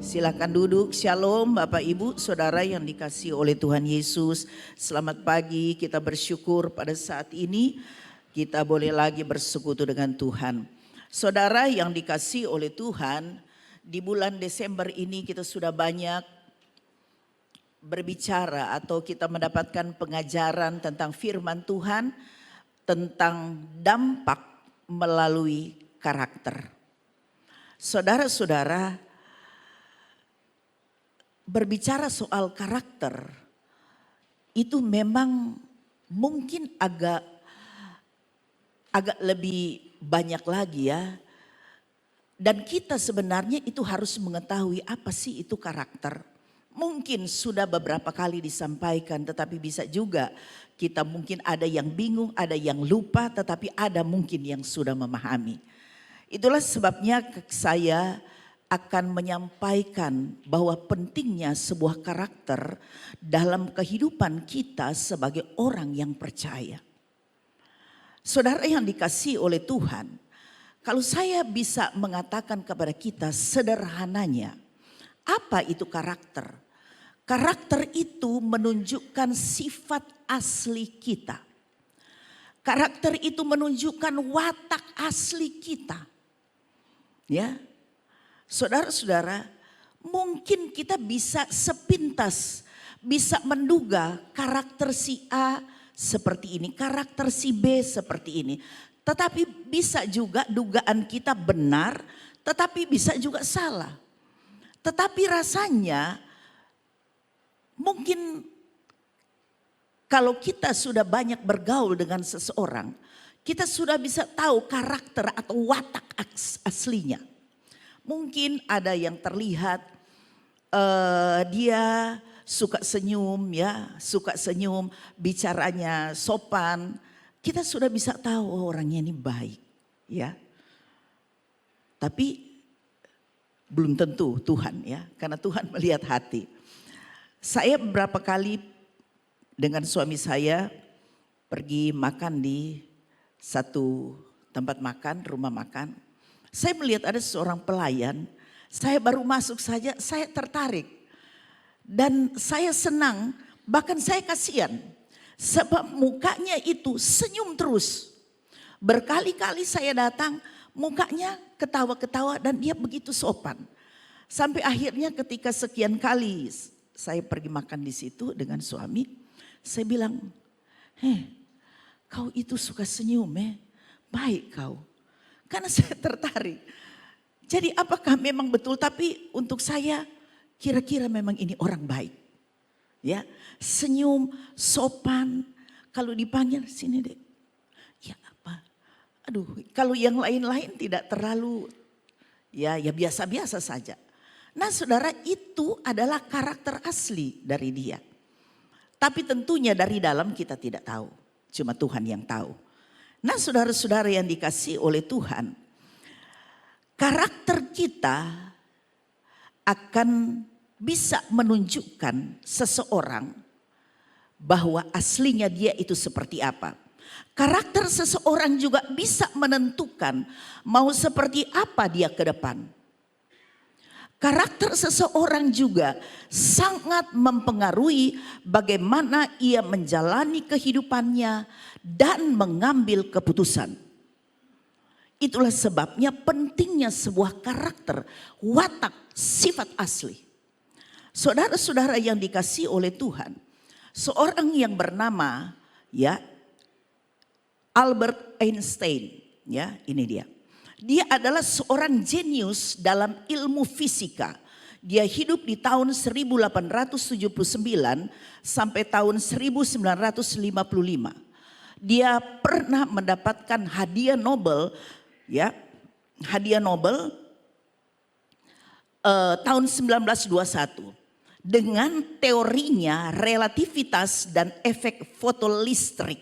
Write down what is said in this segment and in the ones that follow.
Silakan duduk. Shalom Bapak Ibu Saudara yang dikasihi oleh Tuhan Yesus. Selamat pagi, kita bersyukur pada saat ini kita boleh lagi bersekutu dengan Tuhan. Saudara yang dikasihi oleh Tuhan, di bulan Desember ini kita sudah banyak berbicara atau kita mendapatkan pengajaran tentang firman Tuhan, tentang dampak melalui karakter. Saudara-saudara, berbicara soal karakter itu memang mungkin agak lebih banyak lagi ya. Dan kita sebenarnya itu harus mengetahui apa sih itu karakter. Mungkin sudah beberapa kali disampaikan, tetapi bisa juga kita mungkin ada yang bingung, ada yang lupa, tetapi ada mungkin yang sudah memahami. Itulah sebabnya saya akan menyampaikan bahwa pentingnya sebuah karakter dalam kehidupan kita sebagai orang yang percaya. Saudara yang dikasihi oleh Tuhan, kalau saya bisa mengatakan kepada kita sederhananya, apa itu karakter? Karakter itu menunjukkan sifat asli kita. Karakter itu menunjukkan watak asli kita. Ya. Saudara-saudara, mungkin kita bisa sepintas, bisa menduga karakter si A seperti ini, karakter si B seperti ini. Tetapi bisa juga dugaan kita benar, tetapi bisa juga salah. Tetapi rasanya mungkin kalau kita sudah banyak bergaul dengan seseorang, kita sudah bisa tahu karakter atau watak aslinya. Mungkin ada yang terlihat dia suka senyum ya, suka senyum, bicaranya sopan. Kita sudah bisa tahu orangnya ini baik ya. Tapi belum tentu Tuhan ya, karena Tuhan melihat hati. Saya beberapa kali dengan suami saya pergi makan di satu tempat makan, rumah makan. Saya melihat ada seorang pelayan, saya baru masuk saja, saya tertarik. Dan saya senang, bahkan saya kasihan. Sebab mukanya itu senyum terus. Berkali-kali saya datang, mukanya ketawa-ketawa dan dia begitu sopan. Sampai akhirnya ketika sekian kali saya pergi makan di situ dengan suami, saya bilang, kau itu suka senyum baik kau. Karena saya tertarik. Jadi apakah memang betul, tapi untuk saya kira-kira memang ini orang baik. Ya, senyum, sopan, kalau dipanggil sini deh. Ya apa? Aduh, kalau yang lain-lain tidak terlalu ya biasa-biasa saja. Nah, saudara, itu adalah karakter asli dari dia. Tapi tentunya dari dalam kita tidak tahu. Cuma Tuhan yang tahu. Nah, saudara-saudara yang dikasihi oleh Tuhan, karakter kita akan bisa menunjukkan seseorang bahwa aslinya dia itu seperti apa. Karakter seseorang juga bisa menentukan mau seperti apa dia ke depan. Karakter seseorang juga sangat mempengaruhi bagaimana ia menjalani kehidupannya dan mengambil keputusan. Itulah sebabnya pentingnya sebuah karakter, watak, sifat asli. Saudara-saudara yang dikasihi oleh Tuhan, seorang yang bernama ya Albert Einstein, ya ini dia. Dia adalah seorang jenius dalam ilmu fisika. Dia hidup di tahun 1879 sampai tahun 1955. Dia pernah mendapatkan hadiah Nobel, ya, hadiah Nobel tahun 1921 dengan teorinya relativitas dan efek fotolistrik.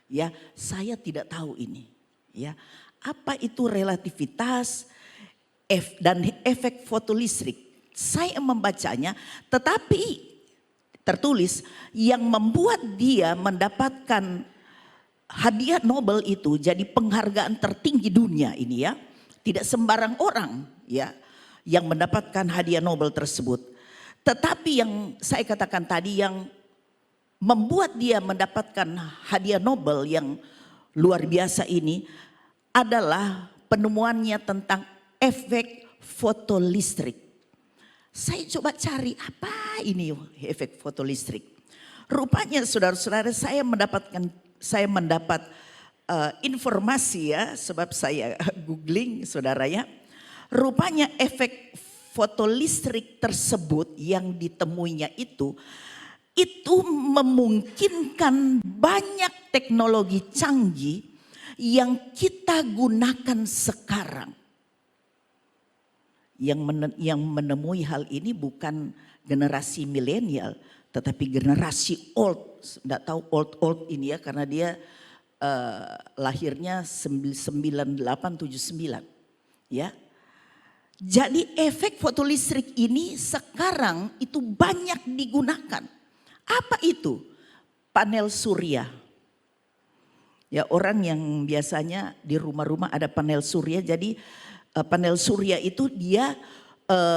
Ya, saya tidak tahu ini, ya. Apa itu relativitas dan efek fotolistrik? Saya membacanya, tetapi tertulis yang membuat dia mendapatkan hadiah Nobel itu jadi penghargaan tertinggi dunia ini ya. Tidak sembarang orang ya yang mendapatkan hadiah Nobel tersebut. Tetapi yang saya katakan tadi yang membuat dia mendapatkan hadiah Nobel yang luar biasa ini adalah penemuannya tentang efek fotolistrik. Saya coba cari apa ini efek fotolistrik. Rupanya saudara-saudara saya mendapat informasi ya, sebab saya googling saudara ya. Rupanya efek fotolistrik tersebut yang ditemuinya itu memungkinkan banyak teknologi canggih yang kita gunakan sekarang. Yang menemui hal ini bukan generasi milenial, tetapi generasi old. Tidak tahu old ini ya, karena dia lahirnya 9879 ya. Jadi efek fotolistrik ini sekarang itu banyak digunakan. Apa itu? Panel surya. Ya, orang yang biasanya di rumah-rumah ada panel surya, jadi panel surya itu dia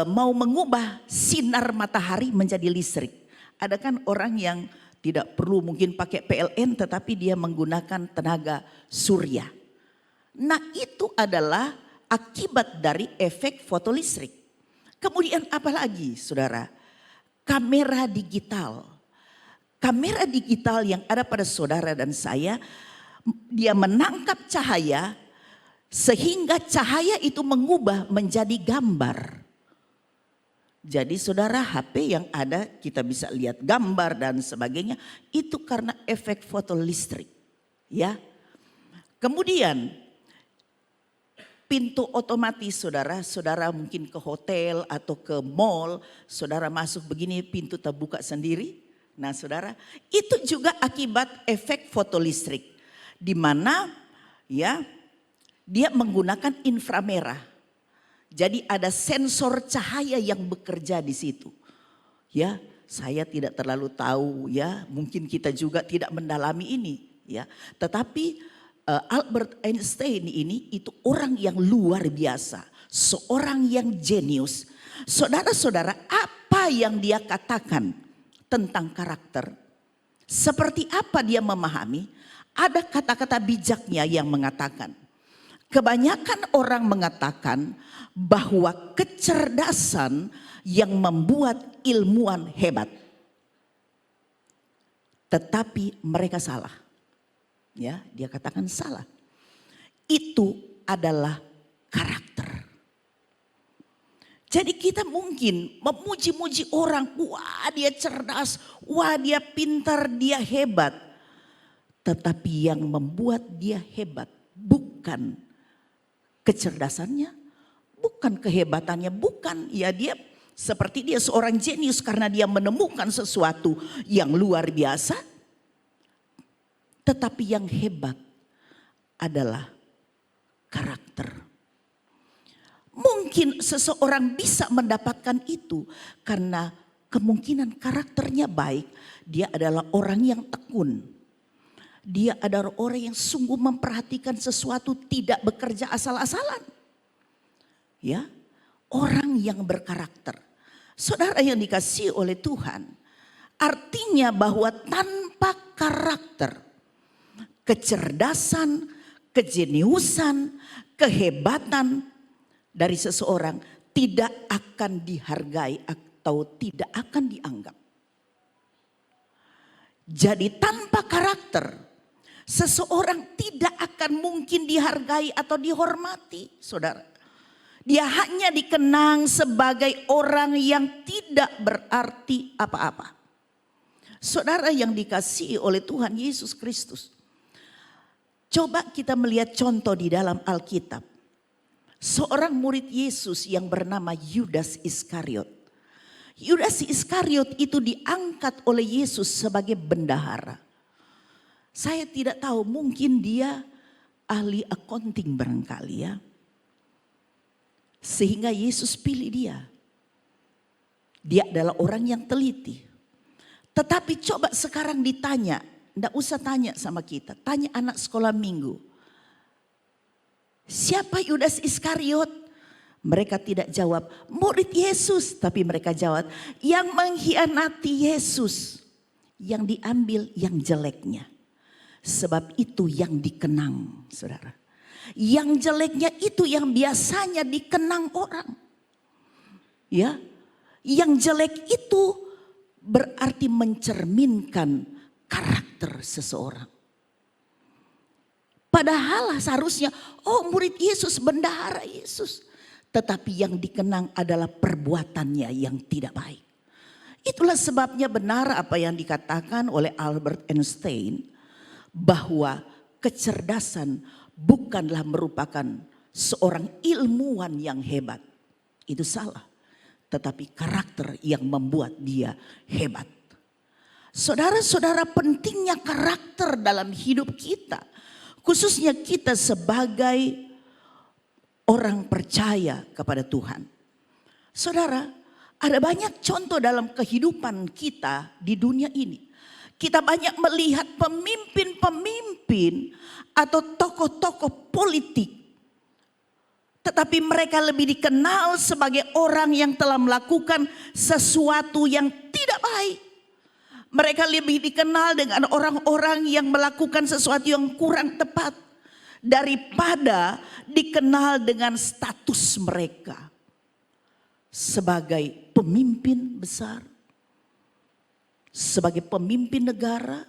mau mengubah sinar matahari menjadi listrik. Ada kan orang yang tidak perlu mungkin pakai PLN tetapi dia menggunakan tenaga surya. Nah itu adalah akibat dari efek fotolistrik. Kemudian apa lagi saudara? Kamera digital. Kamera digital yang ada pada saudara dan saya, dia menangkap cahaya sehingga cahaya itu mengubah menjadi gambar. Jadi saudara, HP yang ada kita bisa lihat gambar dan sebagainya, itu karena efek fotolistrik. Ya. Kemudian pintu otomatis saudara mungkin ke hotel atau ke mall, saudara masuk begini pintu terbuka sendiri. Nah saudara, itu juga akibat efek fotolistrik. Di mana ya dia menggunakan inframerah. Jadi ada sensor cahaya yang bekerja di situ. Ya, saya tidak terlalu tahu ya, mungkin kita juga tidak mendalami ini ya. Tetapi Albert Einstein ini itu orang yang luar biasa, seorang yang jenius. Saudara-saudara, apa yang dia katakan tentang karakter? Seperti apa dia memahami? Ada kata-kata bijaknya yang mengatakan, kebanyakan orang mengatakan bahwa kecerdasan yang membuat ilmuwan hebat. Tetapi mereka salah. Ya, dia katakan salah. Itu adalah karakter. Jadi kita mungkin memuji-muji orang, wah dia cerdas, wah dia pintar, dia hebat. Tetapi yang membuat dia hebat bukan kecerdasannya, bukan kehebatannya, bukan ya dia seperti dia seorang jenius karena dia menemukan sesuatu yang luar biasa. Tetapi yang hebat adalah karakter. Mungkin seseorang bisa mendapatkan itu karena kemungkinan karakternya baik. Dia adalah orang yang tekun. Dia adalah orang yang sungguh memperhatikan sesuatu, tidak bekerja asal-asalan. Ya, orang yang berkarakter. Saudara yang dikasihi oleh Tuhan, artinya bahwa tanpa karakter, kecerdasan, kejeniusan, kehebatan dari seseorang tidak akan dihargai atau tidak akan dianggap. Jadi tanpa karakter, seseorang tidak akan mungkin dihargai atau dihormati, saudara. Dia hanya dikenang sebagai orang yang tidak berarti apa-apa. Saudara yang dikasihi oleh Tuhan Yesus Kristus. Coba kita melihat contoh di dalam Alkitab. Seorang murid Yesus yang bernama Yudas Iskariot. Yudas Iskariot itu diangkat oleh Yesus sebagai bendahara. Saya tidak tahu, mungkin dia ahli accounting barangkali ya. Sehingga Yesus pilih dia. Dia adalah orang yang teliti. Tetapi coba sekarang ditanya, tidak usah tanya sama kita, tanya anak sekolah minggu. Siapa Yudas Iskariot? Mereka tidak jawab murid Yesus, tapi mereka jawab yang mengkhianati Yesus. Yang diambil yang jeleknya. Sebab itu yang dikenang, saudara. Yang jeleknya itu yang biasanya dikenang orang. Ya, yang jelek itu berarti mencerminkan karakter seseorang. Padahal seharusnya, murid Yesus, bendahara Yesus. Tetapi yang dikenang adalah perbuatannya yang tidak baik. Itulah sebabnya benar apa yang dikatakan oleh Albert Einstein. Bahwa kecerdasan bukanlah merupakan seorang ilmuwan yang hebat. Itu salah. Tetapi karakter yang membuat dia hebat. Saudara-saudara, pentingnya karakter dalam hidup kita. Khususnya kita sebagai orang percaya kepada Tuhan. Saudara, ada banyak contoh dalam kehidupan kita di dunia ini. Kita banyak melihat pemimpin-pemimpin atau tokoh-tokoh politik. Tetapi mereka lebih dikenal sebagai orang yang telah melakukan sesuatu yang tidak baik. Mereka lebih dikenal dengan orang-orang yang melakukan sesuatu yang kurang tepat. Daripada dikenal dengan status mereka. Sebagai pemimpin besar. Sebagai pemimpin negara.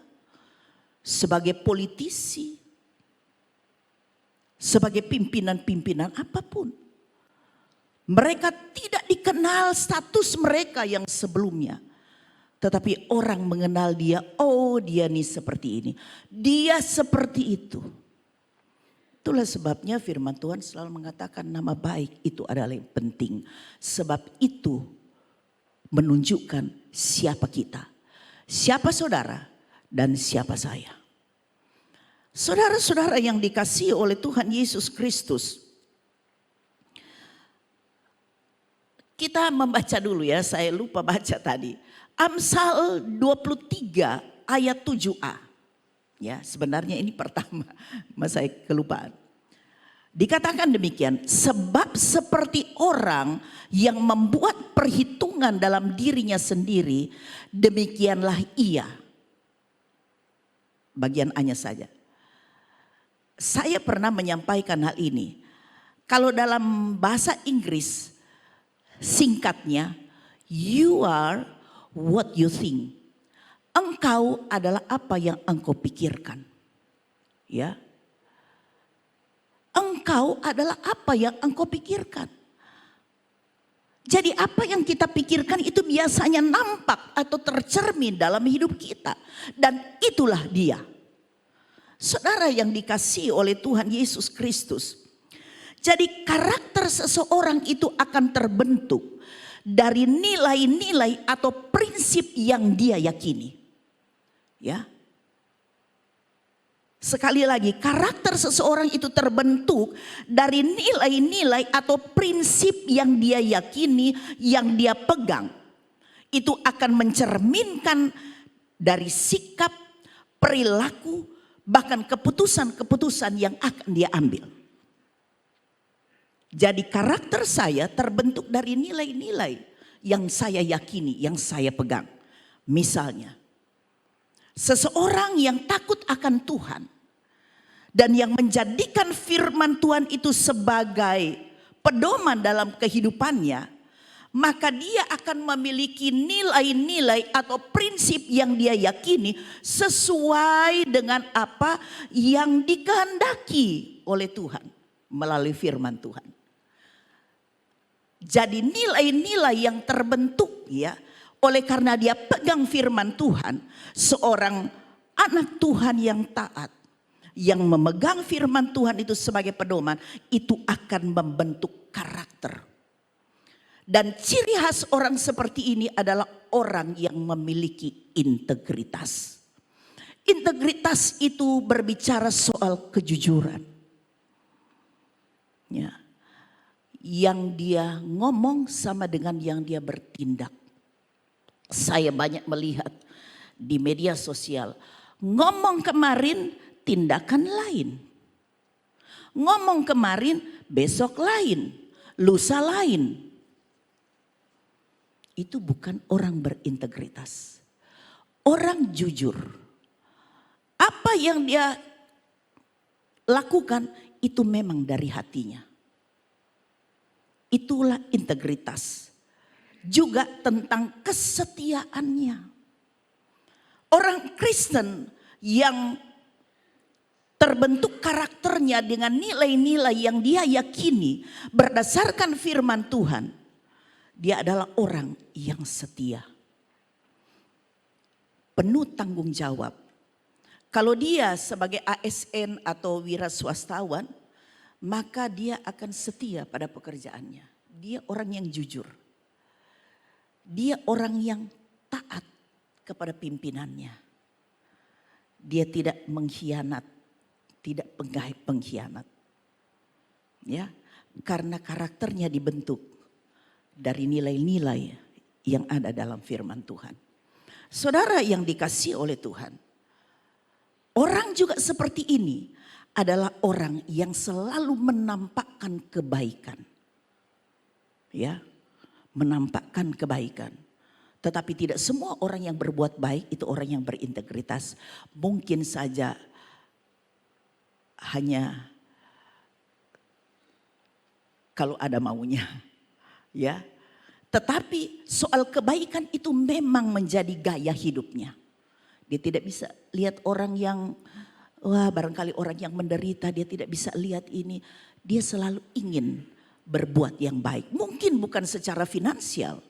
Sebagai politisi. Sebagai pimpinan-pimpinan apapun. Mereka tidak dikenal status mereka yang sebelumnya. Tetapi orang mengenal dia, dia nih seperti ini. Dia seperti itu. Itulah sebabnya firman Tuhan selalu mengatakan nama baik itu adalah yang penting. Sebab itu menunjukkan siapa kita. Siapa saudara dan siapa saya. Saudara-saudara yang dikasihi oleh Tuhan Yesus Kristus. Kita membaca dulu ya, saya lupa baca tadi. Amsal 23 ayat 7a. Ya, sebenarnya ini pertama, mas saya kelupaan. Dikatakan demikian, sebab seperti orang yang membuat perhitungan dalam dirinya sendiri, demikianlah ia. Bagian A-nya saja. Saya pernah menyampaikan hal ini. Kalau dalam bahasa Inggris, singkatnya, you are what you think. Engkau adalah apa yang engkau pikirkan. Ya. Engkau adalah apa yang engkau pikirkan. Jadi apa yang kita pikirkan itu biasanya nampak atau tercermin dalam hidup kita. Dan itulah dia. Saudara yang dikasihi oleh Tuhan Yesus Kristus. Jadi karakter seseorang itu akan terbentuk dari nilai-nilai atau prinsip yang dia yakini. Ya. Sekali lagi, karakter seseorang itu terbentuk dari nilai-nilai atau prinsip yang dia yakini, yang dia pegang. Itu akan mencerminkan dari sikap, perilaku, bahkan keputusan-keputusan yang akan dia ambil. Jadi karakter saya terbentuk dari nilai-nilai yang saya yakini, yang saya pegang. Misalnya, seseorang yang takut akan Tuhan dan yang menjadikan firman Tuhan itu sebagai pedoman dalam kehidupannya, maka dia akan memiliki nilai-nilai atau prinsip yang dia yakini sesuai dengan apa yang dikehendaki oleh Tuhan melalui firman Tuhan. Jadi nilai-nilai yang terbentuk ya oleh karena dia pegang firman Tuhan, seorang anak Tuhan yang taat, yang memegang firman Tuhan itu sebagai pedoman, itu akan membentuk karakter. Dan ciri khas orang seperti ini adalah orang yang memiliki integritas. Integritas itu berbicara soal kejujuran. Ya. Yang dia ngomong sama dengan yang dia bertindak. Saya banyak melihat di media sosial, ngomong kemarin tindakan lain. Ngomong kemarin besok lain. lusa lain. Itu bukan orang berintegritas. Orang jujur. Apa yang dia lakukan itu memang dari hatinya. Itulah integritas. Juga tentang kesetiaannya. Orang Kristen yang terbentuk karakternya dengan nilai-nilai yang dia yakini berdasarkan firman Tuhan. Dia adalah orang yang setia. Penuh tanggung jawab. Kalau dia sebagai ASN atau wira swastawan, maka dia akan setia pada pekerjaannya. Dia orang yang jujur. Dia orang yang taat kepada pimpinannya. Dia tidak mengkhianat, tidak pengkhianat. Ya, karena karakternya dibentuk dari nilai-nilai yang ada dalam firman Tuhan. Saudara yang dikasihi oleh Tuhan, orang juga seperti ini adalah orang yang selalu menampakkan kebaikan. Ya, menampakkan kebaikan. Tetapi tidak semua orang yang berbuat baik itu orang yang berintegritas. Mungkin saja hanya kalau ada maunya. Ya. Tetapi soal kebaikan itu memang menjadi gaya hidupnya. Dia tidak bisa lihat orang yang, barangkali orang yang menderita, dia tidak bisa lihat ini. Dia selalu ingin berbuat yang baik. Mungkin bukan secara finansial,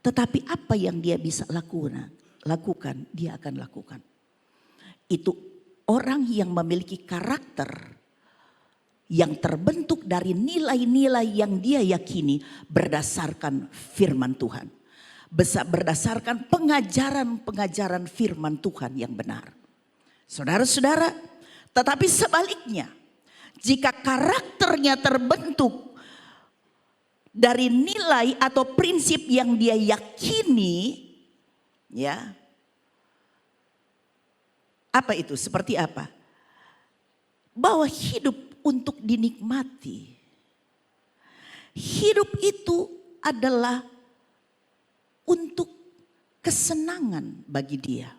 tetapi apa yang dia bisa lakukan, dia akan lakukan. Itu orang yang memiliki karakter yang terbentuk dari nilai-nilai yang dia yakini berdasarkan firman Tuhan. Berdasarkan pengajaran-pengajaran firman Tuhan yang benar. Saudara-saudara, tetapi sebaliknya, jika karakternya terbentuk dari nilai atau prinsip yang dia yakini, ya, apa itu? Seperti apa? Bahwa hidup untuk dinikmati. Hidup itu adalah untuk kesenangan bagi dia.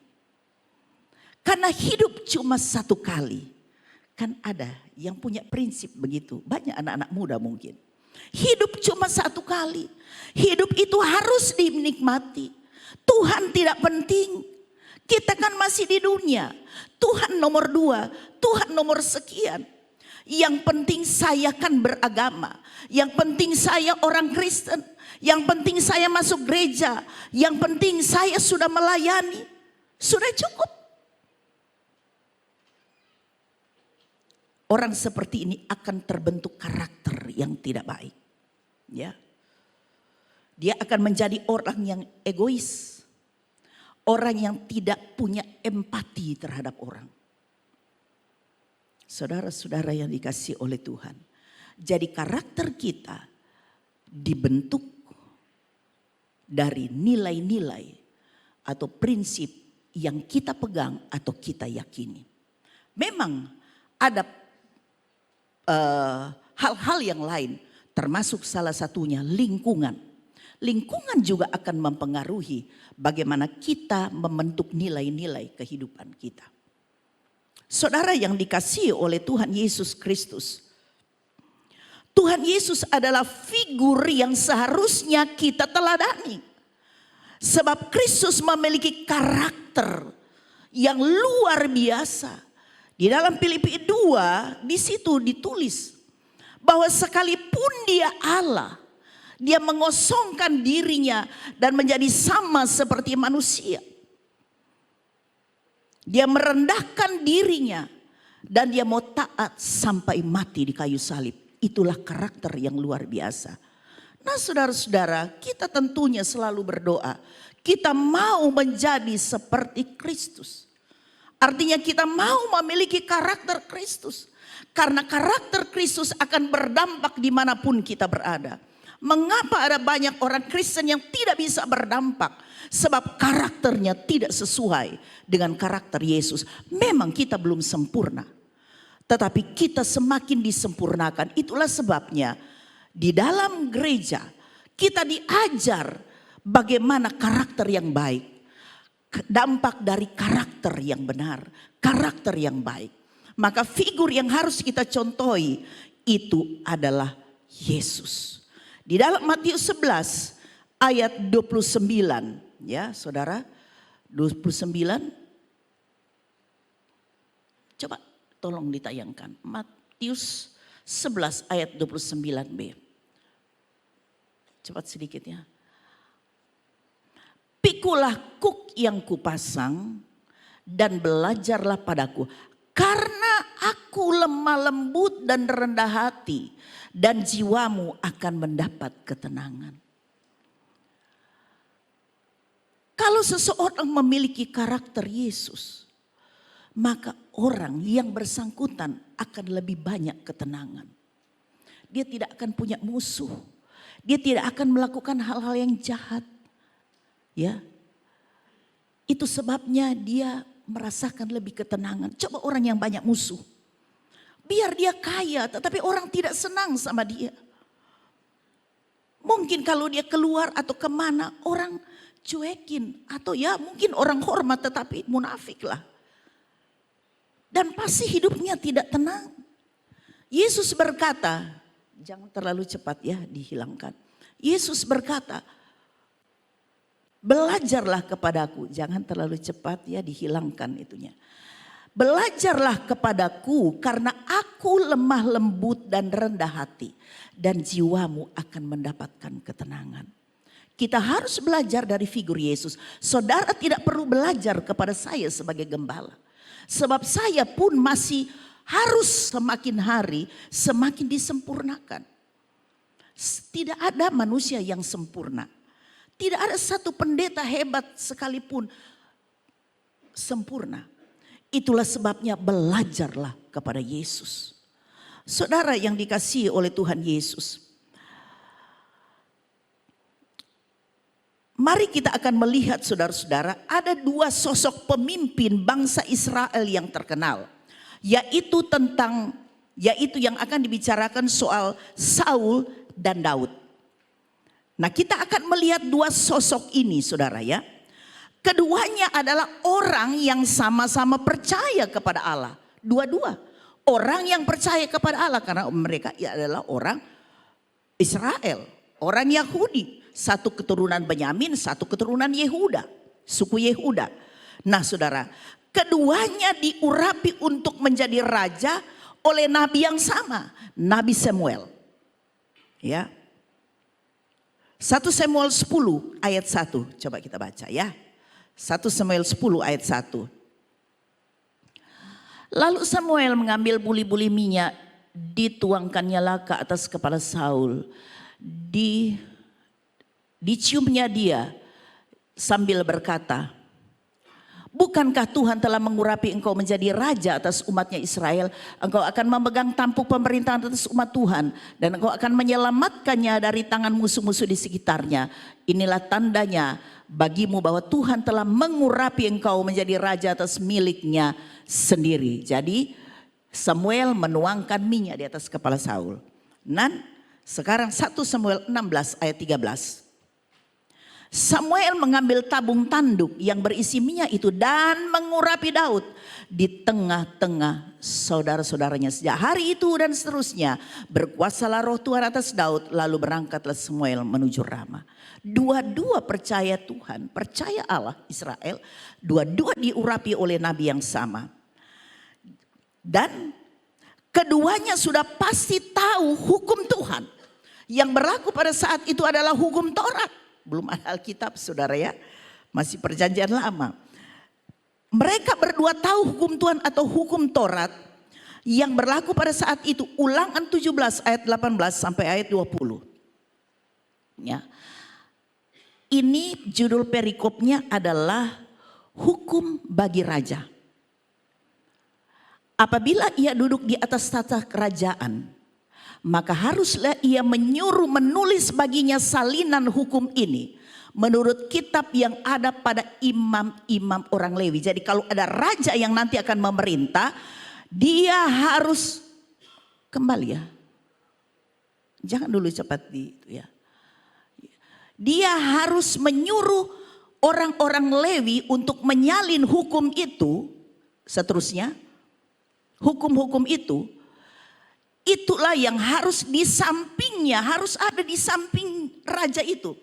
Karena hidup cuma satu kali. Kan ada yang punya prinsip begitu. Banyak anak-anak muda mungkin. Hidup cuma satu kali. Hidup itu harus dinikmati. Tuhan tidak penting. Kita kan masih di dunia. Tuhan nomor 2. Tuhan nomor sekian. Yang penting saya kan beragama. Yang penting saya orang Kristen. Yang penting saya masuk gereja. Yang penting saya sudah melayani. Sudah cukup. Orang seperti ini akan terbentuk karakter yang tidak baik. Ya. Dia akan menjadi orang yang egois. Orang yang tidak punya empati terhadap orang. Saudara-saudara yang dikasihi oleh Tuhan. Jadi karakter kita dibentuk dari nilai-nilai atau prinsip yang kita pegang atau kita yakini. Memang ada hal-hal yang lain, termasuk salah satunya lingkungan. Lingkungan juga akan mempengaruhi bagaimana kita membentuk nilai-nilai kehidupan kita. Saudara yang dikasihi oleh Tuhan Yesus Kristus. Tuhan Yesus adalah figur yang seharusnya kita teladani. Sebab Kristus memiliki karakter yang luar biasa. Di dalam Filipi 2 di situ ditulis bahwa sekalipun dia Allah, dia mengosongkan dirinya dan menjadi sama seperti manusia. Dia merendahkan dirinya dan dia mau taat sampai mati di kayu salib. Itulah karakter yang luar biasa. Nah saudara-saudara, kita tentunya selalu berdoa. Kita mau menjadi seperti Kristus. Artinya kita mau memiliki karakter Kristus. Karena karakter Kristus akan berdampak dimanapun kita berada. Mengapa ada banyak orang Kristen yang tidak bisa berdampak? Sebab karakternya tidak sesuai dengan karakter Yesus. Memang kita belum sempurna. Tetapi kita semakin disempurnakan. Itulah sebabnya Di dalam gereja kita diajar bagaimana karakter yang baik. Dampak dari karakter yang benar, karakter yang baik. Maka figur yang harus kita contohi itu adalah Yesus. Di dalam Matius 11 ayat 29, ya saudara, 29. Coba tolong ditayangkan. Matius 11 ayat 29b. Cepat sedikit ya. Pikulah kuk yang kupasang dan belajarlah padaku. Karena aku lemah lembut dan rendah hati, dan jiwamu akan mendapat ketenangan. Kalau seseorang memiliki karakter Yesus, maka orang yang bersangkutan akan lebih banyak ketenangan. Dia tidak akan punya musuh. Dia tidak akan melakukan hal-hal yang jahat. Ya, itu sebabnya dia merasakan lebih ketenangan. Coba orang yang banyak musuh. Biar dia kaya tetapi orang tidak senang sama dia. Mungkin kalau dia keluar atau kemana orang cuekin. Atau ya mungkin orang hormat tetapi munafik lah. Dan pasti hidupnya tidak tenang. Yesus berkata, jangan terlalu cepat ya dihilangkan. Yesus berkata, belajarlah kepadaku, jangan terlalu cepat ya dihilangkan itunya. Belajarlah kepadaku karena aku lemah lembut dan rendah hati. Dan jiwamu akan mendapatkan ketenangan. Kita harus belajar dari figur Yesus. Saudara tidak perlu belajar kepada saya sebagai gembala. Sebab saya pun masih harus semakin hari semakin disempurnakan. Tidak ada manusia yang sempurna. Tidak ada satu pendeta hebat sekalipun sempurna. Itulah sebabnya belajarlah kepada Yesus. Saudara yang dikasihi oleh Tuhan Yesus. Mari kita akan melihat saudara-saudara, ada dua sosok pemimpin bangsa Israel yang terkenal. Yaitu yang akan dibicarakan soal Saul dan Daud. Nah, kita akan melihat dua sosok ini saudara ya. Keduanya adalah orang yang sama-sama percaya kepada Allah. Dua-dua. Orang yang percaya kepada Allah karena mereka adalah orang Israel. Orang Yahudi. Satu keturunan Benyamin, satu keturunan Yehuda. Suku Yehuda. Nah saudara, keduanya diurapi untuk menjadi raja oleh nabi yang sama. Nabi Samuel. Ya. 1 Samuel 10 ayat 1. Coba kita baca ya. 1 Samuel 10 ayat 1. Lalu Samuel mengambil buli-buli minyak. Dituangkannya lah ke atas kepala Saul. Diciumnya dia sambil berkata, bukankah Tuhan telah mengurapi engkau menjadi raja atas umatnya Israel? Engkau akan memegang tampuk pemerintahan atas umat Tuhan. Dan engkau akan menyelamatkannya dari tangan musuh-musuh di sekitarnya. Inilah tandanya bagimu bahwa Tuhan telah mengurapi engkau menjadi raja atas miliknya sendiri. Jadi Samuel menuangkan minyak di atas kepala Saul. Dan sekarang 1 Samuel 16 ayat 13. Samuel mengambil tabung tanduk yang berisi minyak itu dan mengurapi Daud di tengah-tengah saudara-saudaranya. Sejak hari itu dan seterusnya berkuasalah roh Tuhan atas Daud, lalu berangkatlah Samuel menuju Rama. Dua-dua percaya Tuhan, percaya Allah Israel, dua-dua diurapi oleh nabi yang sama. Dan keduanya sudah pasti tahu hukum Tuhan. Yang berlaku pada saat itu adalah hukum Taurat. Belum ada Alkitab saudara ya. Masih perjanjian lama. Mereka berdua tahu hukum Tuhan atau hukum Taurat. Yang berlaku pada saat itu. Ulangan 17 ayat 18 sampai ayat 20. Ya. Ini judul perikopnya adalah hukum bagi raja. Apabila ia duduk di atas tahta kerajaan, maka haruslah ia menyuruh menulis baginya salinan hukum ini menurut kitab yang ada pada imam-imam orang Lewi. Jadi kalau ada raja yang nanti akan memerintah, dia harus kembali ya. Jangan dulu cepat ya. Dia harus menyuruh orang-orang Lewi untuk menyalin hukum itu, seterusnya. Hukum-hukum itu, itulah yang harus di sampingnya, harus ada di samping raja itu.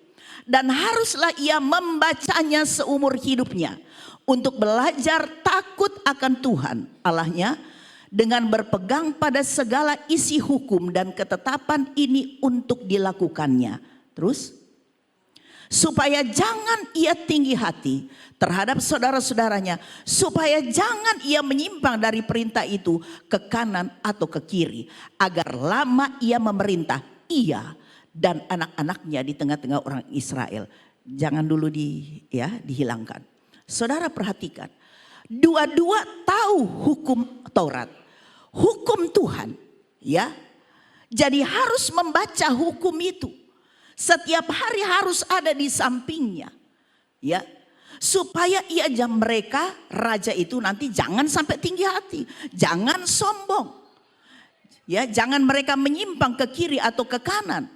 Dan haruslah ia membacanya seumur hidupnya. Untuk belajar takut akan Tuhan Allahnya. Dengan berpegang pada segala isi hukum dan ketetapan ini untuk dilakukannya. Terus. Supaya jangan ia tinggi hati terhadap saudara-saudaranya. Supaya jangan ia menyimpang dari perintah itu ke kanan atau ke kiri. Agar lama ia memerintah ia dan anak-anaknya di tengah-tengah orang Israel. Jangan dulu dihilangkan. Saudara perhatikan. Dua-dua tahu hukum Taurat. Hukum Tuhan. Ya. Jadi harus membaca hukum itu. Setiap hari harus ada di sampingnya. Ya. Supaya mereka raja itu nanti jangan sampai tinggi hati. Jangan sombong. Ya, jangan mereka menyimpang ke kiri atau ke kanan.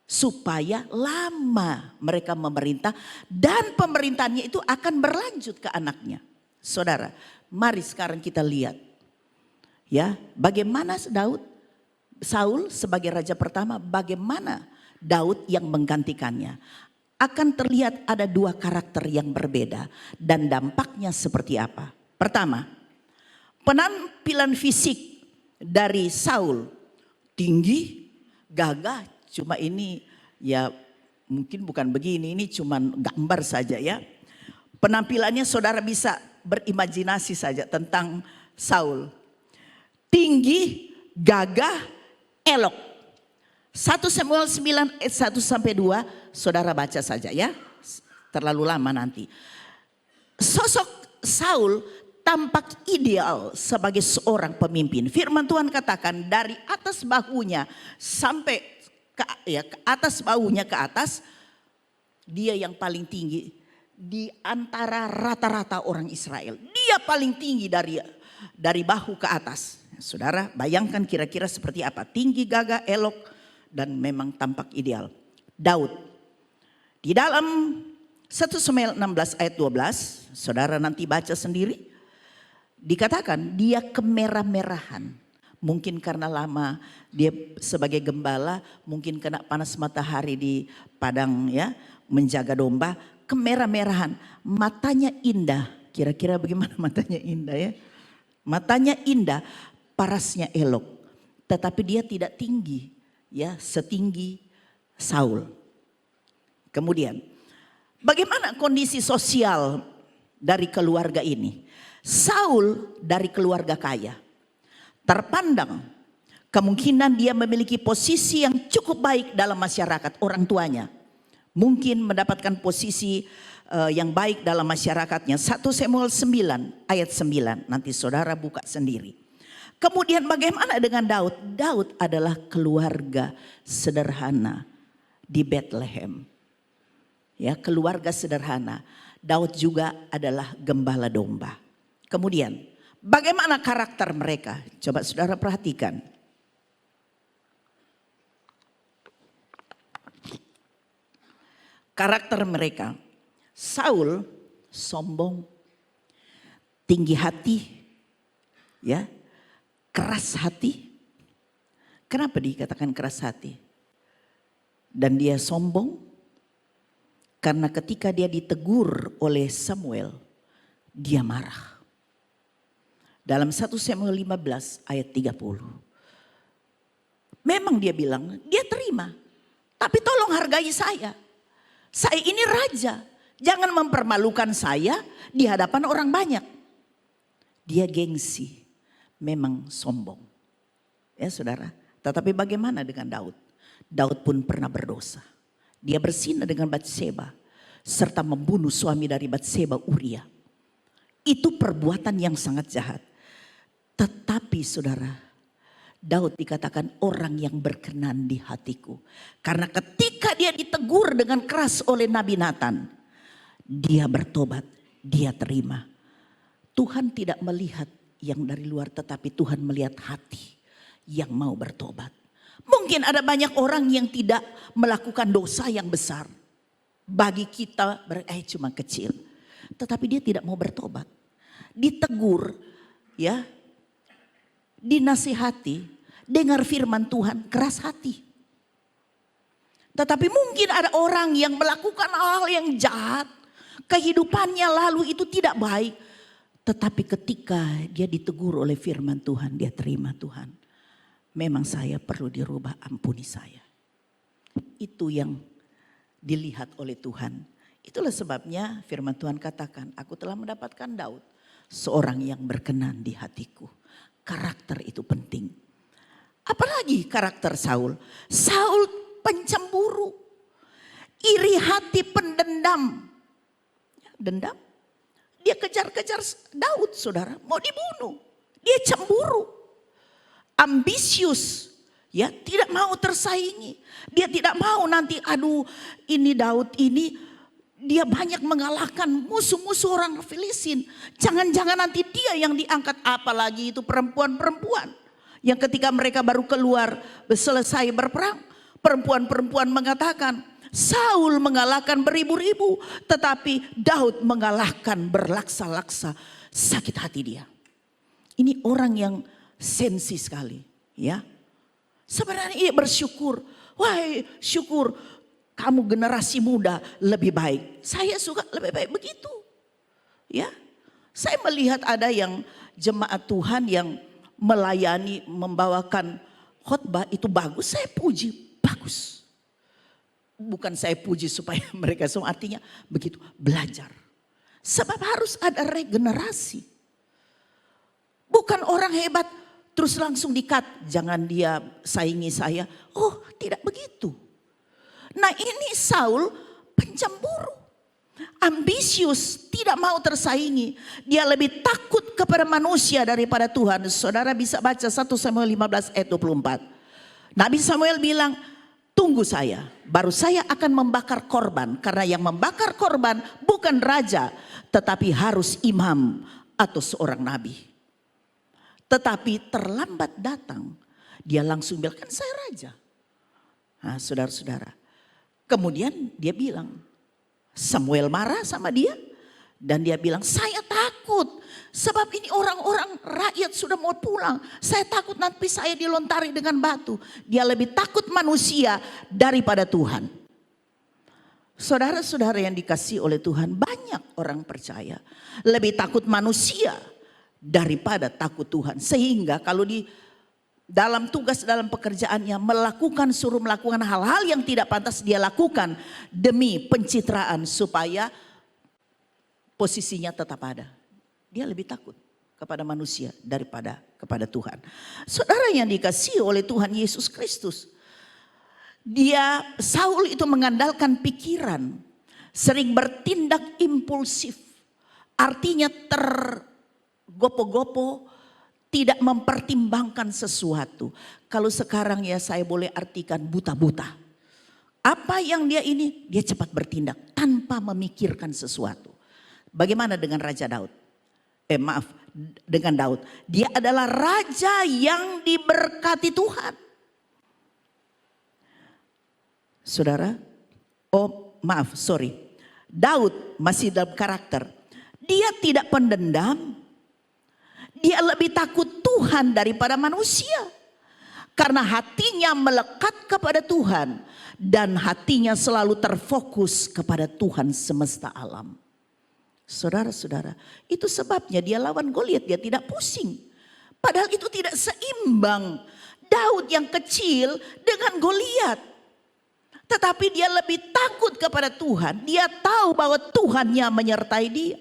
Supaya lama mereka memerintah dan pemerintahannya itu akan berlanjut ke anaknya. Saudara, mari sekarang kita lihat. Ya, bagaimana Saul sebagai raja pertama, bagaimana Daud yang menggantikannya. Akan terlihat ada dua karakter yang berbeda dan dampaknya seperti apa. Pertama, penampilan fisik dari Saul tinggi, gagah, cuma ini ya mungkin bukan begini, ini cuma gambar saja ya. Penampilannya saudara bisa berimajinasi saja tentang Saul. Tinggi, gagah, elok. 1 Samuel 9 ayat 1 sampai 2 saudara baca saja ya. Terlalu lama nanti. Sosok Saul tampak ideal sebagai seorang pemimpin. Firman Tuhan katakan dari atas bahunya sampai ke atas bahunya ke atas, dia yang paling tinggi di antara rata-rata orang Israel. Dia paling tinggi dari bahu ke atas. Saudara bayangkan kira-kira seperti apa. Tinggi, gagah, elok dan memang tampak ideal. Daud. Di dalam 1 Samuel 16 ayat 12. Saudara nanti baca sendiri. Dikatakan dia kemerah-merahan. Mungkin karena lama dia sebagai gembala. Mungkin kena panas matahari di padang ya. Menjaga domba. Kemerah-merahan. Matanya indah. Kira-kira bagaimana matanya indah ya. Matanya indah. Parasnya elok, tetapi dia tidak tinggi, ya setinggi Saul. Kemudian, bagaimana kondisi sosial dari keluarga ini? Saul dari keluarga kaya, terpandang kemungkinan dia memiliki posisi yang cukup baik dalam masyarakat. Orang tuanya mungkin mendapatkan posisi yang baik dalam masyarakatnya. 1 Samuel 9 ayat 9, nanti saudara buka sendiri. Kemudian bagaimana dengan Daud? Daud adalah keluarga sederhana di Bethlehem. Ya, keluarga sederhana. Daud juga adalah gembala domba. Kemudian bagaimana karakter mereka? Coba saudara perhatikan. Karakter mereka. Saul sombong, tinggi hati, ya. Keras hati. Kenapa dikatakan keras hati? Dan dia sombong karena ketika dia ditegur oleh Samuel, dia marah. Dalam 1 Samuel 15 ayat 30. Memang dia bilang, dia terima. Tapi tolong hargai saya. Saya ini raja. Jangan mempermalukan saya di hadapan orang banyak. Dia gengsi. Memang sombong. Ya saudara. Tetapi bagaimana dengan Daud? Daud pun pernah berdosa. Dia berzina dengan Batseba. Serta membunuh suami dari Batseba, Uria. Itu perbuatan yang sangat jahat. Tetapi saudara, Daud dikatakan orang yang berkenan di hatiku. Karena ketika dia ditegur dengan keras oleh Nabi Nathan. Dia bertobat, dia terima. Tuhan tidak melihat yang dari luar, tetapi Tuhan melihat hati. yang mau bertobat. Mungkin ada banyak orang yang tidak melakukan dosa yang besar. Bagi kita cuma kecil. Tetapi dia tidak mau bertobat. Ditegur, ya, dinasihati, dengar firman Tuhan, keras hati. Tetapi mungkin ada orang yang melakukan hal yang jahat. Kehidupannya lalu itu tidak baik. Tetapi ketika dia ditegur oleh firman Tuhan, dia terima Tuhan. Memang saya perlu dirubah, ampuni saya. Itu yang dilihat oleh Tuhan. Itulah sebabnya firman Tuhan katakan, aku telah mendapatkan Daud, seorang yang berkenan di hatiku. Karakter itu penting. Apalagi karakter Saul. Saul pencemburu, iri hati, pendendam. Dendam. Dia kejar-kejar Daud, saudara, mau dibunuh. Dia cemburu, ambisius, ya, tidak mau tersaingi. Dia tidak mau nanti, aduh, ini Daud ini dia banyak mengalahkan musuh-musuh orang Filistin. Jangan-jangan nanti dia yang diangkat, apalagi itu perempuan-perempuan. Yang ketika mereka baru keluar selesai berperang, perempuan-perempuan mengatakan, Saul mengalahkan beribu-ribu, tetapi Daud mengalahkan berlaksa-laksa. Sakit hati dia. Ini orang yang sensi sekali, ya. Sebenarnya ia bersyukur, wahai syukur kamu generasi muda lebih baik. Saya suka lebih baik begitu, ya. Saya melihat ada yang jemaat Tuhan yang melayani, membawakan khotbah itu bagus, saya puji, bagus. Bukan saya puji supaya mereka semua, artinya begitu, belajar. Sebab harus ada regenerasi. Bukan orang hebat terus langsung di-cut, jangan dia saingi saya. Oh, tidak begitu. Nah, ini Saul pencemburu, ambisius, tidak mau tersaingi. Dia lebih takut kepada manusia daripada Tuhan. Saudara bisa baca 1 Samuel 15 ayat 24. Nabi Samuel bilang, tunggu saya, baru saya akan membakar korban. Karena yang membakar korban bukan raja, tetapi harus imam atau seorang nabi. Tetapi terlambat datang, dia langsung bilang, kan saya raja. Nah, saudara-saudara. Kemudian dia bilang, Samuel marah sama dia. Dan dia bilang, saya takut. Sebab ini orang-orang rakyat sudah mau pulang. Saya takut nanti saya dilontari dengan batu. Dia lebih takut manusia daripada Tuhan. Saudara-saudara yang dikasihi oleh Tuhan, banyak orang percaya lebih takut manusia daripada takut Tuhan. Sehingga kalau di dalam tugas, dalam pekerjaannya suruh melakukan hal-hal yang tidak pantas dia lakukan demi pencitraan supaya posisinya tetap ada. Dia lebih takut kepada manusia daripada kepada Tuhan. Saudara yang dikasihi oleh Tuhan Yesus Kristus. Saul itu mengandalkan pikiran. Sering bertindak impulsif. Artinya tergopo-gopo. Tidak mempertimbangkan sesuatu. Kalau sekarang ya saya boleh artikan buta-buta. Apa yang dia cepat bertindak tanpa memikirkan sesuatu. Bagaimana dengan Raja Daud? Dengan Daud. Dia adalah raja yang diberkati Tuhan. Saudara, Daud masih dalam karakter. Dia tidak pendendam. Dia lebih takut Tuhan daripada manusia. Karena hatinya melekat kepada Tuhan. Dan hatinya selalu terfokus kepada Tuhan semesta alam. Saudara-saudara, itu sebabnya dia lawan Goliat, dia tidak pusing. Padahal itu tidak seimbang. Daud yang kecil dengan Goliat. Tetapi dia lebih takut kepada Tuhan. Dia tahu bahwa Tuhannya menyertai dia.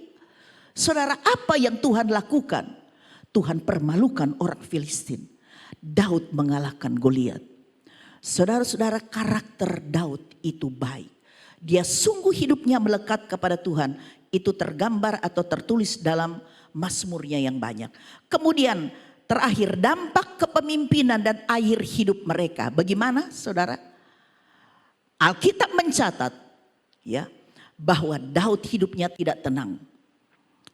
Saudara, apa yang Tuhan lakukan? Tuhan permalukan orang Filistin. Daud mengalahkan Goliat. Saudara-saudara, karakter Daud itu baik. Dia sungguh hidupnya melekat kepada Tuhan. Itu tergambar atau tertulis dalam Mazmurnya yang banyak. Kemudian terakhir, dampak kepemimpinan dan akhir hidup mereka. Bagaimana, saudara? Alkitab mencatat ya bahwa Daud hidupnya tidak tenang.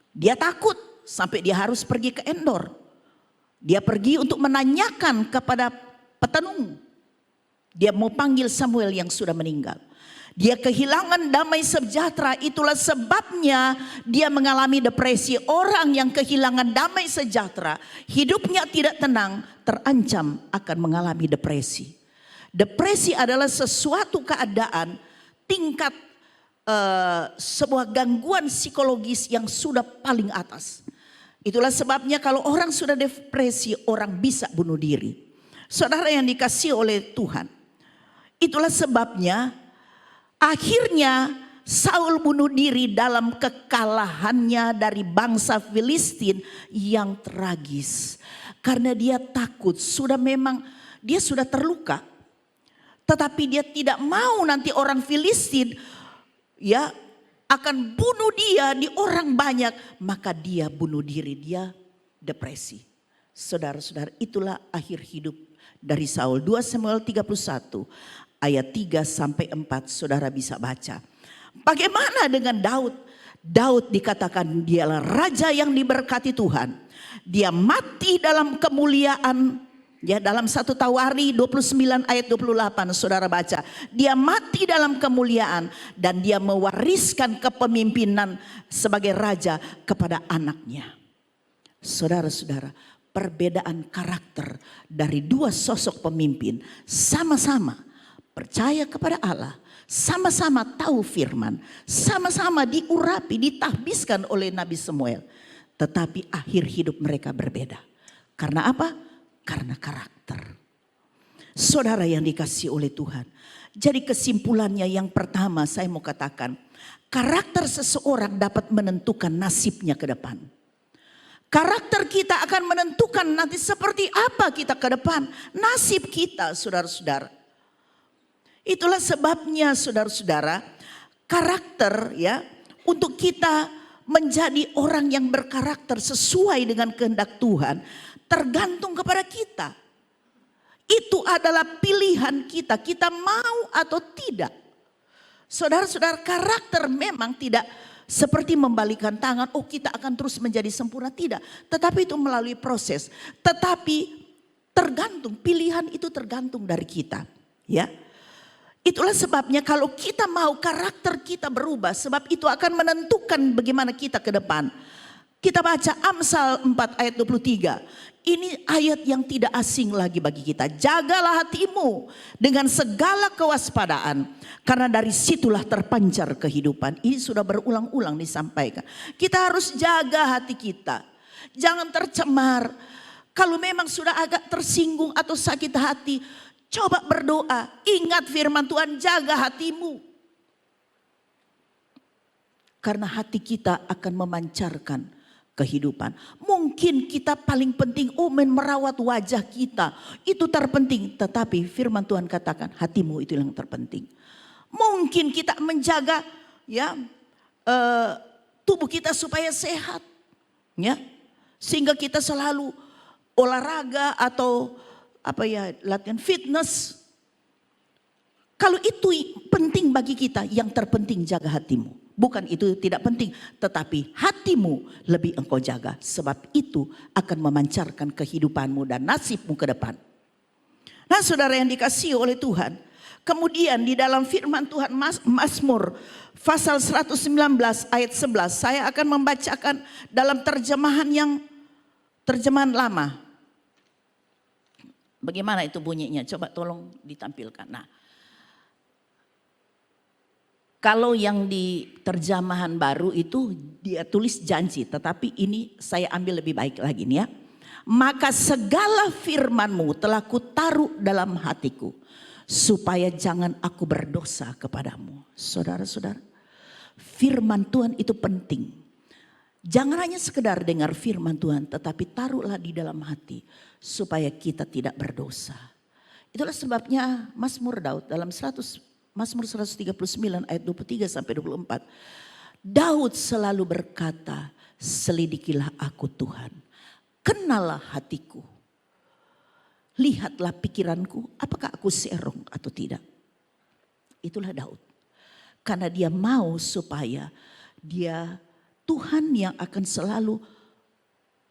Dia takut sampai dia harus pergi ke Endor. Dia pergi untuk menanyakan kepada petenung. Dia mau panggil Samuel yang sudah meninggal. Dia kehilangan damai sejahtera, itulah sebabnya dia mengalami depresi. Orang yang kehilangan damai sejahtera, hidupnya tidak tenang, terancam akan mengalami depresi. Depresi adalah sesuatu keadaan tingkat sebuah gangguan psikologis yang sudah paling atas. Itulah sebabnya kalau orang sudah depresi, orang bisa bunuh diri. Saudara yang dikasihi oleh Tuhan, itulah sebabnya akhirnya Saul bunuh diri dalam kekalahannya dari bangsa Filistin yang tragis. Karena dia takut, dia sudah terluka. Tetapi dia tidak mau nanti orang Filistin akan bunuh dia di orang banyak, maka dia bunuh diri, dia depresi. Saudara-saudara, itulah akhir hidup dari Saul. 2 Samuel 31 ayat 3 sampai 4, saudara bisa baca. Bagaimana dengan Daud? Daud dikatakan dialah raja yang diberkati Tuhan. Dia mati dalam kemuliaan. Ya, dalam 1 Tawari 29 ayat 28 saudara baca. Dia mati dalam kemuliaan dan dia mewariskan kepemimpinan sebagai raja kepada anaknya. Saudara-saudara, perbedaan karakter dari dua sosok pemimpin, sama-sama percaya kepada Allah, sama-sama tahu firman, sama-sama diurapi, ditahbiskan oleh Nabi Samuel. Tetapi akhir hidup mereka berbeda. Karena apa? Karena karakter. Saudara yang dikasihi oleh Tuhan. Jadi kesimpulannya yang pertama saya mau katakan. Karakter seseorang dapat menentukan nasibnya ke depan. Karakter kita akan menentukan nanti seperti apa kita ke depan. Nasib kita, saudara-saudara. Itulah sebabnya saudara-saudara. Karakter untuk kita menjadi orang yang berkarakter sesuai dengan kehendak Tuhan. Tergantung kepada kita. Itu adalah pilihan kita. Kita mau atau tidak. Saudara-saudara, karakter memang tidak seperti membalikan tangan. Oh, kita akan terus menjadi sempurna. Tidak. Tetapi itu melalui proses. Tetapi tergantung. Pilihan itu tergantung dari kita. Ya. Itulah sebabnya kalau kita mau karakter kita berubah. Sebab itu akan menentukan bagaimana kita ke depan. Kita baca Amsal 4 ayat 23. Ini ayat yang tidak asing lagi bagi kita. Jagalah hatimu dengan segala kewaspadaan. Karena dari situlah terpancar kehidupan. Ini sudah berulang-ulang disampaikan. Kita harus jaga hati kita. Jangan tercemar. Kalau memang sudah agak tersinggung atau sakit hati, coba berdoa. Ingat firman Tuhan, jaga hatimu. Karena hati kita akan memancarkan kehidupan. Mungkin kita paling penting merawat wajah kita. Itu terpenting. Tetapi firman Tuhan katakan hatimu itu yang terpenting. Mungkin kita menjaga tubuh kita supaya sehat. Ya. Sehingga kita selalu olahraga atau latihan fitness. Kalau itu penting bagi kita, yang terpenting jaga hatimu. Bukan itu tidak penting, tetapi hatimu lebih engkau jaga. Sebab itu akan memancarkan kehidupanmu dan nasibmu ke depan. Nah, saudara yang dikasihi oleh Tuhan. Kemudian di dalam firman Tuhan Mazmur pasal 119 ayat 11. Saya akan membacakan dalam terjemahan lama. Bagaimana itu bunyinya? Coba tolong ditampilkan. Nah. Kalau yang di terjemahan baru itu dia tulis janji. Tetapi ini saya ambil lebih baik lagi nih ya. Maka segala firman-Mu telah kutaruh dalam hatiku. Supaya jangan aku berdosa kepadamu. Saudara-saudara. Firman Tuhan itu penting. Jangan hanya sekedar dengar firman Tuhan. Tetapi taruhlah di dalam hati. Supaya kita tidak berdosa. Itulah sebabnya Mazmur Daud dalam Mazmur 139 ayat 23 sampai 24. Daud selalu berkata, selidikilah aku Tuhan. Kenalah hatiku. Lihatlah pikiranku, apakah aku serong atau tidak. Itulah Daud. Karena dia mau supaya Tuhan yang akan selalu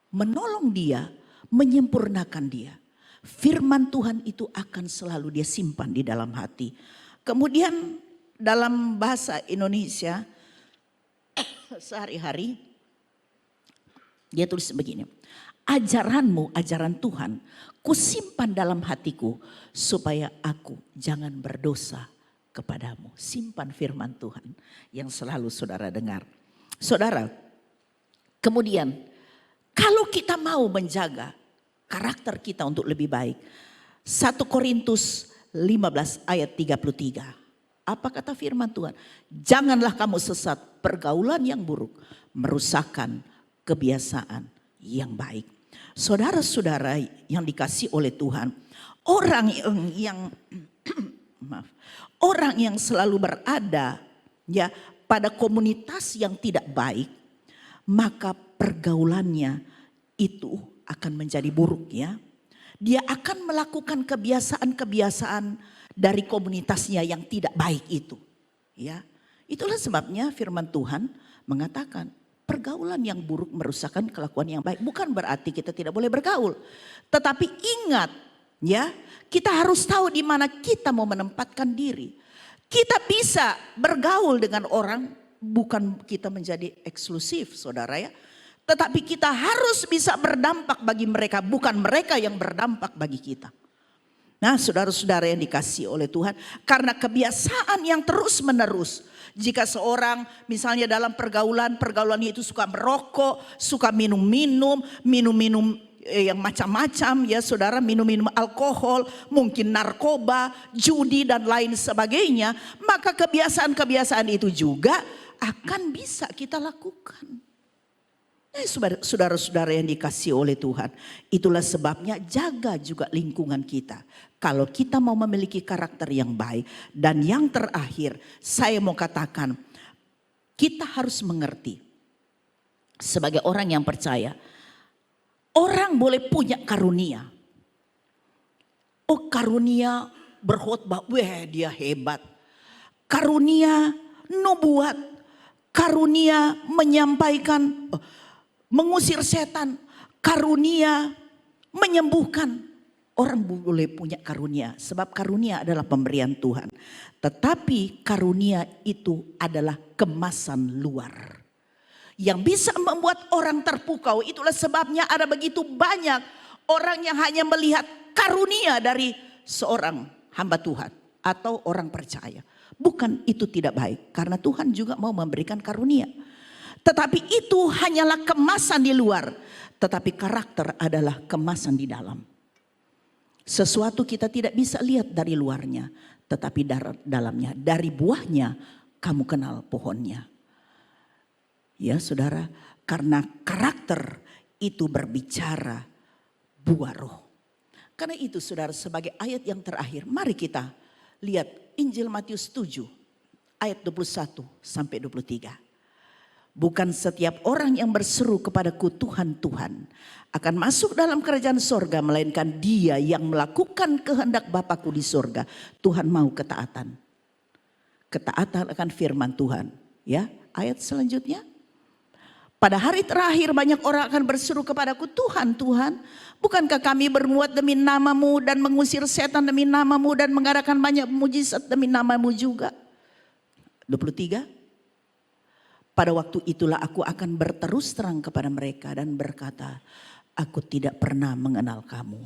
menolong dia, menyempurnakan dia. Firman Tuhan itu akan selalu dia simpan di dalam hati. Kemudian dalam bahasa Indonesia sehari-hari dia tulis begini. Ajaranmu, ajaran Tuhan, kusimpan dalam hatiku supaya aku jangan berdosa kepadamu. Simpan firman Tuhan yang selalu saudara dengar. Saudara, kemudian kalau kita mau menjaga karakter kita untuk lebih baik. 1 Korintus 15 ayat 33. Apa kata firman Tuhan? Janganlah kamu sesat, pergaulan yang buruk merusakkan kebiasaan yang baik. Saudara-saudara yang dikasih oleh Tuhan, orang orang yang selalu berada ya pada komunitas yang tidak baik, maka pergaulannya itu akan menjadi buruk ya. Dia akan melakukan kebiasaan-kebiasaan dari komunitasnya yang tidak baik itu. Ya. Itulah sebabnya firman Tuhan mengatakan pergaulan yang buruk merusakkan kelakuan yang baik. Bukan berarti kita tidak boleh bergaul. Tetapi ingat ya, kita harus tahu di mana kita mau menempatkan diri. Kita bisa bergaul dengan orang, bukan kita menjadi eksklusif saudara ya. Tetapi kita harus bisa berdampak bagi mereka, bukan mereka yang berdampak bagi kita. Nah saudara-saudara yang dikasih oleh Tuhan, karena kebiasaan yang terus menerus. Jika seorang misalnya dalam pergaulannya itu suka merokok, suka minum-minum yang macam-macam ya saudara, minum-minum alkohol, mungkin narkoba, judi dan lain sebagainya. Maka kebiasaan-kebiasaan itu juga akan bisa kita lakukan. Saudara-saudara yang dikasih oleh Tuhan, itulah sebabnya jaga juga lingkungan kita. Kalau kita mau memiliki karakter yang baik. Dan yang terakhir saya mau katakan, kita harus mengerti sebagai orang yang percaya, orang boleh punya karunia. Oh karunia berkhotbah, wah dia hebat. Karunia nubuat, karunia menyampaikan, mengusir setan, karunia menyembuhkan. Orang boleh punya karunia, sebab karunia adalah pemberian Tuhan. Tetapi karunia itu adalah kemasan luar yang bisa membuat orang terpukau. Itulah sebabnya ada begitu banyak orang yang hanya melihat karunia dari seorang hamba Tuhan atau orang percaya. Bukan itu tidak baik, karena Tuhan juga mau memberikan karunia. Tetapi itu hanyalah kemasan di luar. Tetapi karakter adalah kemasan di dalam. Sesuatu kita tidak bisa lihat dari luarnya. Tetapi dalamnya. Dari buahnya kamu kenal pohonnya. Ya saudara. Karena karakter itu berbicara buah roh. Karena itu saudara, sebagai ayat yang terakhir, mari kita lihat Injil Matius 7 ayat 21 sampai 23. Bukan setiap orang yang berseru kepadaku Tuhan, Tuhan akan masuk dalam kerajaan sorga, melainkan dia yang melakukan kehendak Bapakku di sorga. Tuhan mau ketaatan. Ketaatan akan firman Tuhan. Ya, ayat selanjutnya. Pada hari terakhir banyak orang akan berseru kepadaku, Tuhan, Tuhan, bukankah kami berbuat demi namamu dan mengusir setan demi namamu dan mengadakan banyak mujizat demi namamu juga. 23. Pada waktu itulah aku akan berterus terang kepada mereka dan berkata, aku tidak pernah mengenal kamu.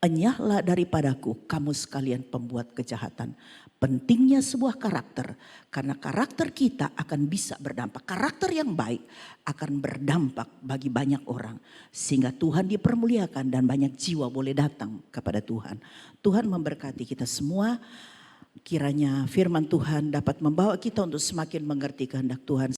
Enyahlah daripadaku kamu sekalian pembuat kejahatan. Pentingnya sebuah karakter, karena karakter kita akan bisa berdampak. Karakter yang baik akan berdampak bagi banyak orang. Sehingga Tuhan dipermuliakan dan banyak jiwa boleh datang kepada Tuhan. Tuhan memberkati kita semua. Kiranya firman Tuhan dapat membawa kita untuk semakin mengerti kehendak Tuhan.